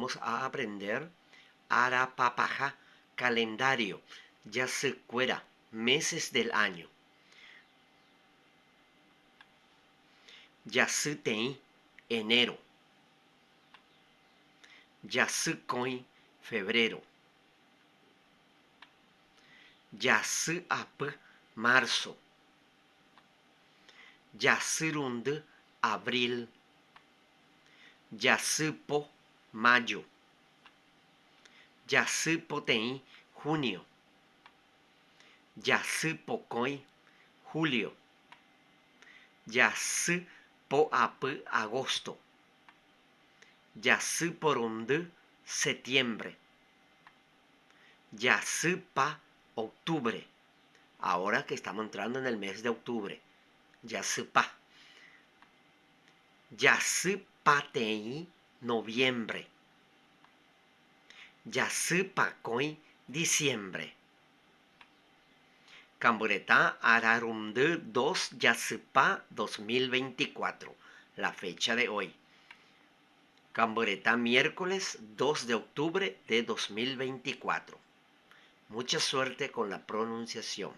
Vamos a aprender Arapapaja, calendario, ya se cuera, meses del año. Ya se tem, enero. Ya se coin, febrero. Ya se ap, marzo. Ya se rund, abril. Ya se po, mayo. Ya se po tem, junio. Ya se po coin, julio. Ya se po ap, agosto. Ya se porund, septiembre. Ya se pa, octubre. Ahora que estamos entrando en el mes de octubre. Ya se pa. Ya se pa tem, noviembre. Ya se pa coin, diciembre. Camburetá Ararumdö 2 Yaspa 2024, la fecha de hoy. Camburetá miércoles 2 de octubre de 2024. Mucha suerte con la pronunciación.